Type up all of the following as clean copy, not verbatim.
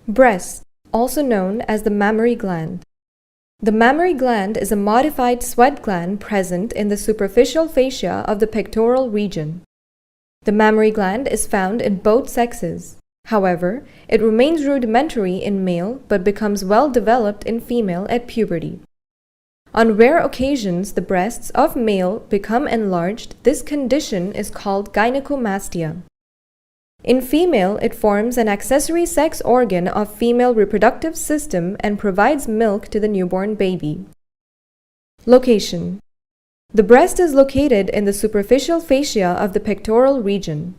Breast, also known as the mammary gland. The mammary gland is a modified sweat gland present in the superficial fascia of the pectoral region. The mammary gland is found in both sexes. However, it remains rudimentary in male but becomes well developed in female at puberty. On rare occasions, the breasts of male become enlarged. This condition is called gynecomastia. In female, it forms an accessory sex organ of female reproductive system and provides milk to the newborn baby. Location: the breast is located in the superficial fascia of the pectoral region.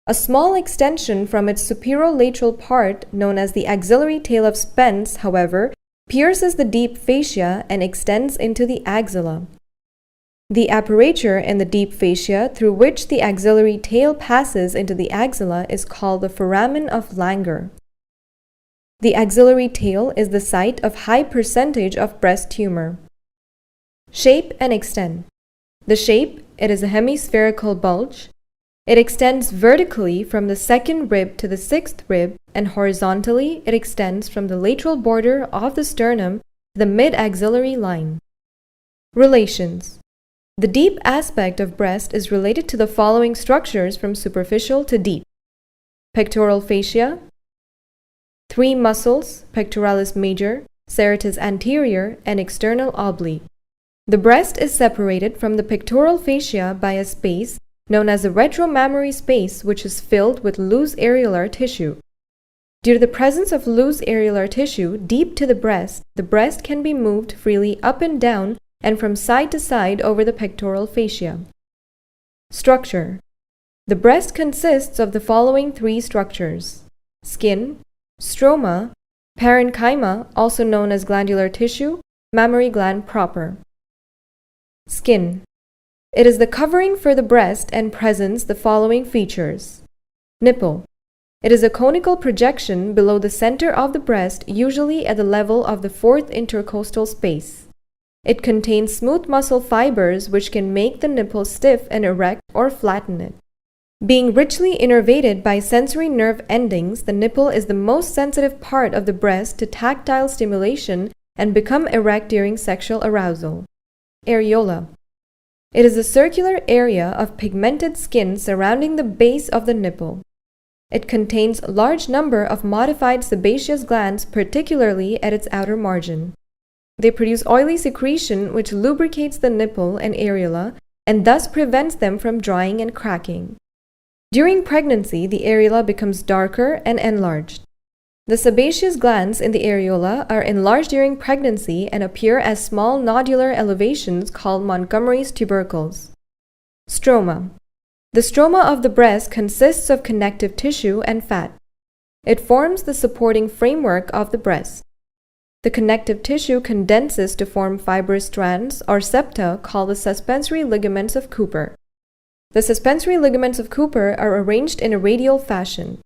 A small extension from its superolateral part, known as the axillary tail of Spence, however, pierces the deep fascia and extends into the axilla. The aperture in the deep fascia through which the axillary tail passes into the axilla is called the foramen of Langer. The axillary tail is the site of high percentage of breast tumor. Shape and extent: the shape, it is a hemispherical bulge. It extends vertically from the second rib to the sixth rib, and horizontally it extends from the lateral border of the sternum to the mid-axillary line. Relations: the deep aspect of breast is related to the following structures from superficial to deep: pectoral fascia, 3 muscles, pectoralis major, serratus anterior, and external oblique. The breast is separated from the pectoral fascia by a space known as the retromammary space, which is filled with loose areolar tissue. Due to the presence of loose areolar tissue deep to the breast can be moved freely up and down and from side to side over the pectoral fascia. Structure: the breast consists of the following 3 structures: skin, stroma, parenchyma, also known as glandular tissue, mammary gland proper. Skin: it is the covering for the breast and presents the following features. Nipple: it is a conical projection below the center of the breast, usually at the level of the 4th intercostal space. It contains smooth muscle fibers which can make the nipple stiff and erect or flatten it. Being richly innervated by sensory nerve endings, the nipple is the most sensitive part of the breast to tactile stimulation and become erect during sexual arousal. Areola: it is a circular area of pigmented skin surrounding the base of the nipple. It contains a large number of modified sebaceous glands, particularly at its outer margin. They produce oily secretion which lubricates the nipple and areola and thus prevents them from drying and cracking. During pregnancy, the areola becomes darker and enlarged. The sebaceous glands in the areola are enlarged during pregnancy and appear as small nodular elevations called Montgomery's tubercles. Stroma: the stroma of the breast consists of connective tissue and fat. It forms the supporting framework of the breast. The connective tissue condenses to form fibrous strands or septa called the suspensory ligaments of Cooper. The suspensory ligaments of Cooper are arranged in a radial fashion.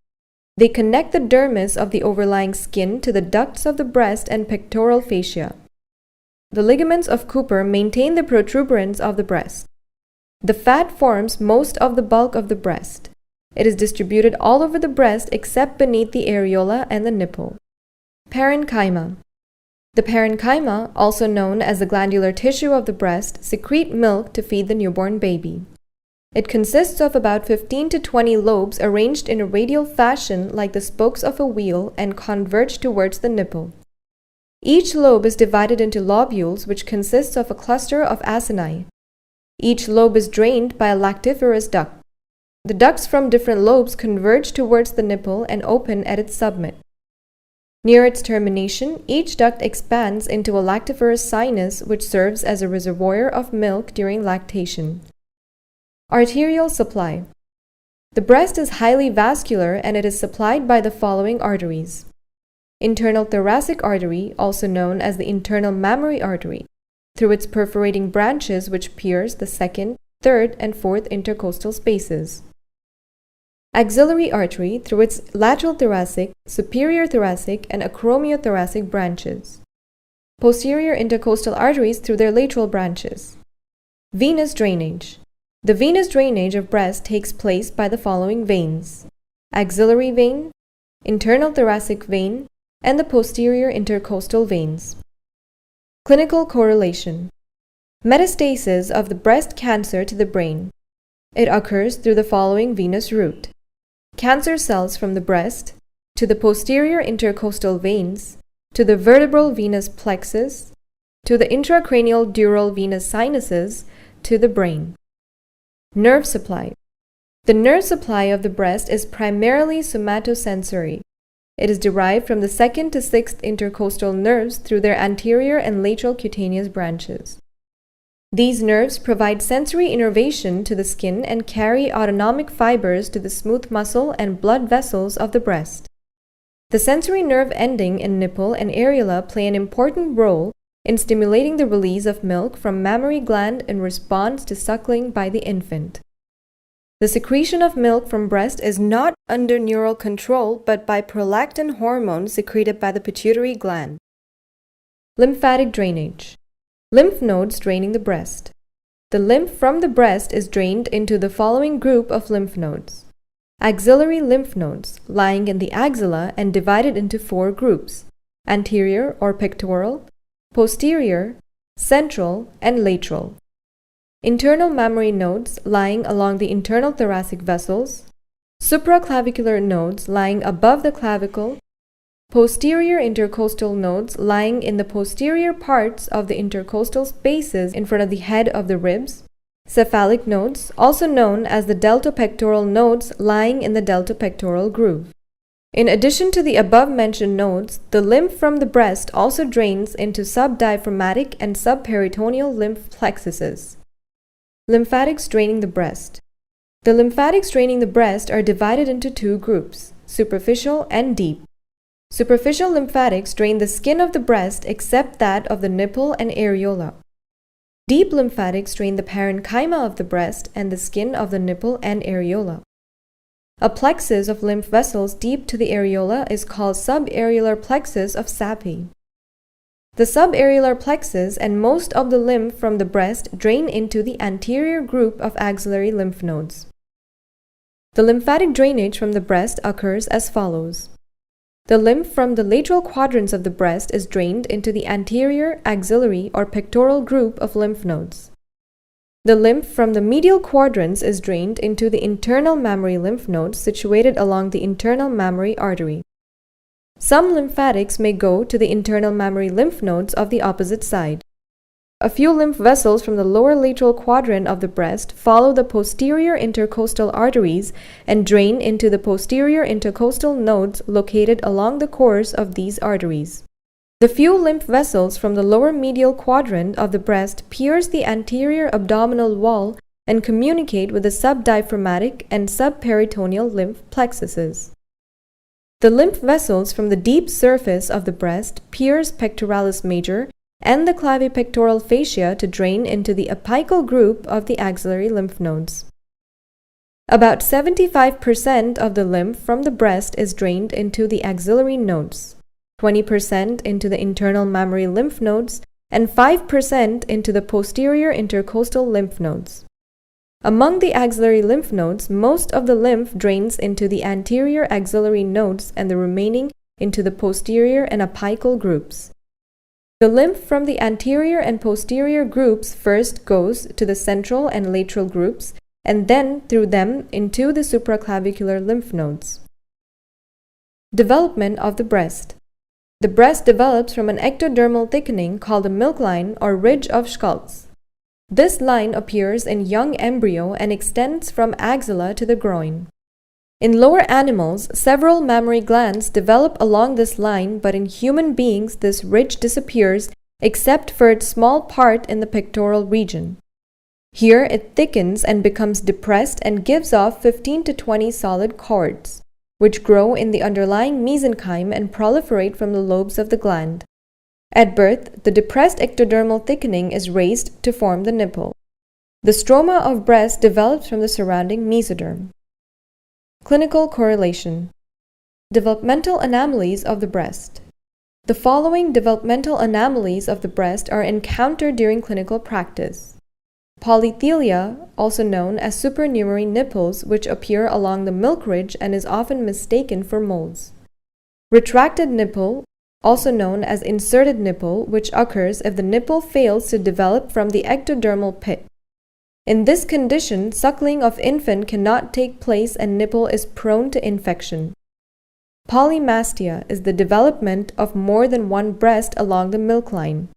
They connect the dermis of the overlying skin to the ducts of the breast and pectoral fascia. The ligaments of Cooper maintain the protuberance of the breast. The fat forms most of the bulk of the breast. It is distributed all over the breast except beneath the areola and the nipple. Parenchyma: the parenchyma, also known as the glandular tissue of the breast, secrete milk to feed the newborn baby. It consists of about 15 to 20 lobes arranged in a radial fashion like the spokes of a wheel and converge towards the nipple. Each lobe is divided into lobules which consists of a cluster of acini. Each lobe is drained by a lactiferous duct. The ducts from different lobes converge towards the nipple and open at its summit. Near its termination, each duct expands into a lactiferous sinus which serves as a reservoir of milk during lactation. Arterial supply: the breast is highly vascular and it is supplied by the following arteries. Internal thoracic artery, also known as the internal mammary artery, through its perforating branches which pierce the 2nd, 3rd, and 4th intercostal spaces. Axillary artery through its lateral thoracic, superior thoracic, and acromiothoracic branches. Posterior intercostal arteries through their lateral branches. Venous drainage: the venous drainage of breast takes place by the following veins: axillary vein, internal thoracic vein, and the posterior intercostal veins. Clinical correlation. Metastasis of the breast cancer to the brain. It occurs through the following venous route: cancer cells from the breast to the posterior intercostal veins, to the vertebral venous plexus, to the intracranial dural venous sinuses, to the brain. Nerve supply. The nerve supply of the breast is primarily somatosensory. It is derived from the 2nd to 6th intercostal nerves through their anterior and lateral cutaneous branches. These nerves provide sensory innervation to the skin and carry autonomic fibers to the smooth muscle and blood vessels of the breast. The sensory nerve ending in nipple and areola play an important role in stimulating the release of milk from mammary gland in response to suckling by the infant. The secretion of milk from breast is not under neural control but by prolactin hormone secreted by the pituitary gland. Lymphatic drainage. Lymph nodes draining the breast. The lymph from the breast is drained into the following group of lymph nodes. Axillary lymph nodes, lying in the axilla and divided into 4 groups: anterior or pectoral, posterior, central, and lateral. Internal mammary nodes lying along the internal thoracic vessels, supraclavicular nodes lying above the clavicle, posterior intercostal nodes lying in the posterior parts of the intercostal spaces in front of the head of the ribs, cephalic nodes, also known as the deltopectoral nodes, lying in the deltopectoral groove. In addition to the above-mentioned nodes, the lymph from the breast also drains into subdiaphragmatic and subperitoneal lymph plexuses. Lymphatics draining the breast. The lymphatics draining the breast are divided into 2 groups, superficial and deep. Superficial lymphatics drain the skin of the breast except that of the nipple and areola. Deep lymphatics drain the parenchyma of the breast and the skin of the nipple and areola. A plexus of lymph vessels deep to the areola is called subareolar plexus of Sappi. The subareolar plexus and most of the lymph from the breast drain into the anterior group of axillary lymph nodes. The lymphatic drainage from the breast occurs as follows. The lymph from the lateral quadrants of the breast is drained into the anterior, axillary, or pectoral group of lymph nodes. The lymph from the medial quadrants is drained into the internal mammary lymph nodes situated along the internal mammary artery. Some lymphatics may go to the internal mammary lymph nodes of the opposite side. A few lymph vessels from the lower lateral quadrant of the breast follow the posterior intercostal arteries and drain into the posterior intercostal nodes located along the course of these arteries. The few lymph vessels from the lower medial quadrant of the breast pierce the anterior abdominal wall and communicate with the subdiaphragmatic and subperitoneal lymph plexuses. The lymph vessels from the deep surface of the breast pierce pectoralis major and the clavipectoral fascia to drain into the apical group of the axillary lymph nodes. About 75% of the lymph from the breast is drained into the axillary nodes, 20% into the internal mammary lymph nodes, and 5% into the posterior intercostal lymph nodes. Among the axillary lymph nodes, most of the lymph drains into the anterior axillary nodes and the remaining into the posterior and apical groups. The lymph from the anterior and posterior groups first goes to the central and lateral groups and then through them into the supraclavicular lymph nodes. Development of the breast. The breast develops from an ectodermal thickening called the milk line or ridge of Schultz. This line appears in young embryo and extends from axilla to the groin. In lower animals, several mammary glands develop along this line, but in human beings this ridge disappears except for its small part in the pectoral region. Here it thickens and becomes depressed and gives off 15 to 20 solid cords, which grow in the underlying mesenchyme and proliferate from the lobes of the gland. At birth, the depressed ectodermal thickening is raised to form the nipple. The stroma of breast develops from the surrounding mesoderm. Clinical correlation. Developmental anomalies of the breast. The following developmental anomalies of the breast are encountered during clinical practice. Polythelia, also known as supernumerary nipples, which appear along the milk ridge and is often mistaken for moles. Retracted nipple, also known as inserted nipple, which occurs if the nipple fails to develop from the ectodermal pit. In this condition, suckling of infant cannot take place and nipple is prone to infection. Polymastia is the development of more than one breast along the milk line.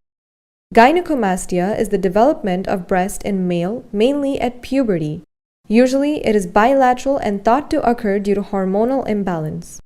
Gynecomastia is the development of breast in male, mainly at puberty. Usually, it is bilateral and thought to occur due to hormonal imbalance.